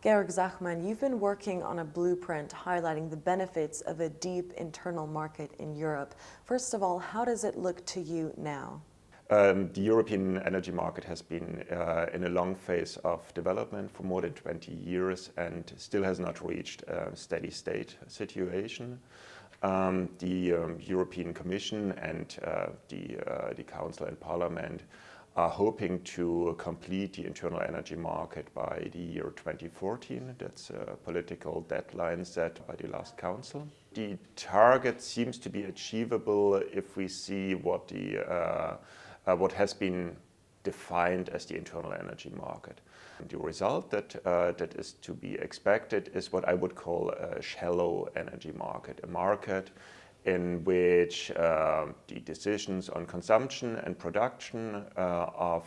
Georg Zachmann, you've been working on a blueprint highlighting the benefits of a deep internal market in Europe. First of all, how does it look to you now? The European energy market has been in a long phase of development for more than 20 years and still has not reached a steady state situation. The European Commission and the Council and Parliament are hoping to complete the internal energy market by the year 2014. That's a political deadline set by the last Council. The target seems to be achievable if we see what has been defined as the internal energy market. The result that is to be expected is what I would call a shallow energy market, a market in which the decisions on consumption and production of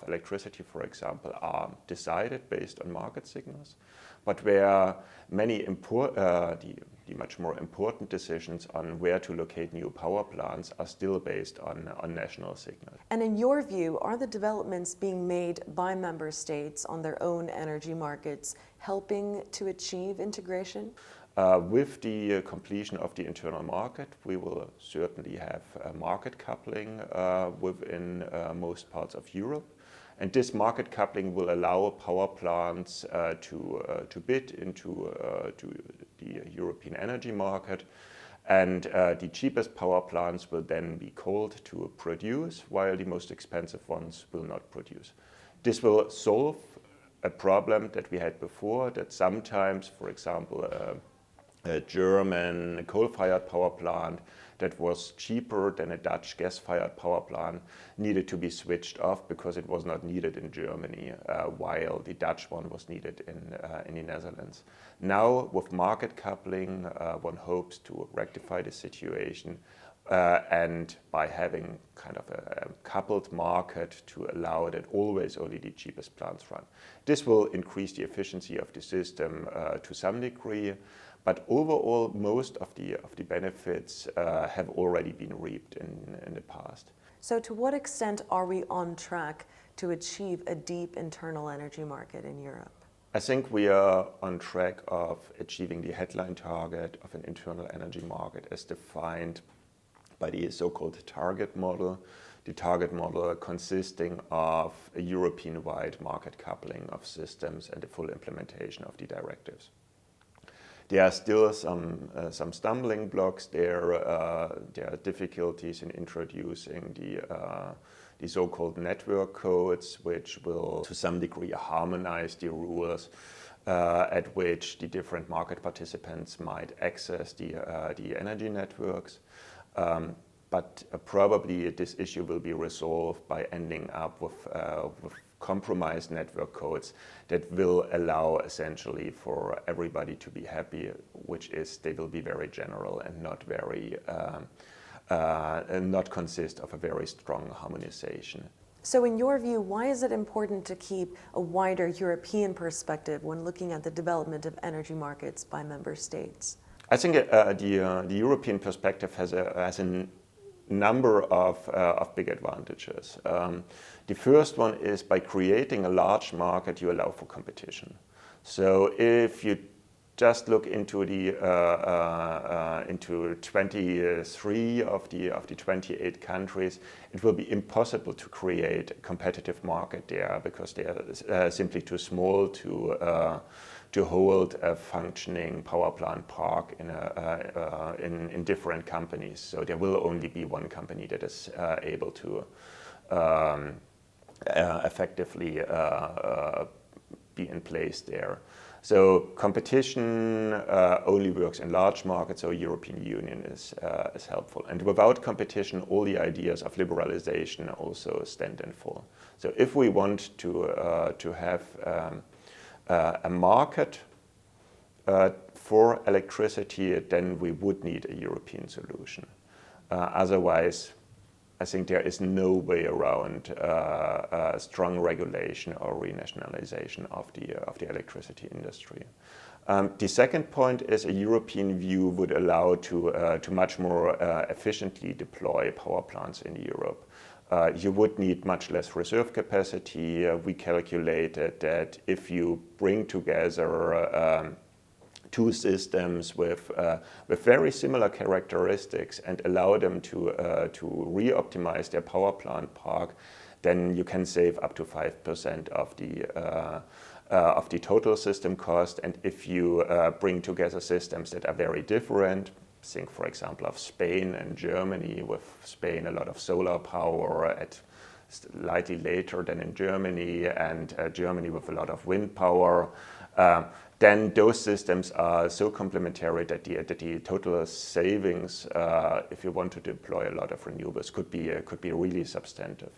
electricity, for example, are decided based on market signals, but where many the much more important decisions on where to locate new power plants are still based on national signals. And in your view, are the developments being made by member states on their own energy markets helping to achieve integration? With the completion of the internal market, we will certainly have market coupling within most parts of Europe. And this market coupling will allow power plants to bid into to the European energy market. And the cheapest power plants will then be called to produce, while the most expensive ones will not produce. This will solve a problem that we had before, that sometimes, for example, a German coal-fired power plant that was cheaper than a Dutch gas-fired power plant needed to be switched off because it was not needed in Germany, while the Dutch one was needed in the Netherlands. Now, with market coupling, one hopes to rectify the situation and by having kind of a coupled market to allow that always only the cheapest plants run. This will increase the efficiency of the system to some degree. But overall, most of the benefits have already been reaped in the past. So to what extent are we on track to achieve a deep internal energy market in Europe? I think we are on track of achieving the headline target of an internal energy market as defined by the so-called target model. The target model consisting of a European-wide market coupling of systems and the full implementation of the directives. There are still some stumbling blocks there. There are difficulties in introducing the so-called network codes, which will to some degree harmonize the rules at which the different market participants might access the energy networks. But probably this issue will be resolved by ending up with compromised network codes that will allow essentially for everybody to be happy, which is they will be very general and not very and not consist of a very strong harmonization. So in your view, why is it important to keep a wider European perspective when looking at the development of energy markets by member states? I think the European perspective has a number of big advantages. The first one is by creating a large market, you allow for competition. So if you just look into into 23 of the 28 countries, it will be impossible to create a competitive market there because they are simply too small to hold a functioning power plant park in different companies. So there will only be one company that is able to effectively be in place there. So competition only works in large markets, so European Union is helpful. And without competition, all the ideas of liberalization also stand and fall. So if we want to have a market for electricity, then we would need a European solution. Otherwise, I think there is no way around strong regulation or renationalization of the electricity industry. The second point is a European view would allow to much more efficiently deploy power plants in Europe. You would need much less reserve capacity. We calculated that if you bring together two systems with very similar characteristics and allow them to re-optimize their power plant park, then you can save up to 5% of the total system cost. And if you bring together systems that are very different, think for example of Spain and Germany, with Spain a lot of solar power at slightly later than in Germany, and Germany with a lot of wind power, then those systems are so complementary that the total savings, if you want to deploy a lot of renewables, could be really substantive.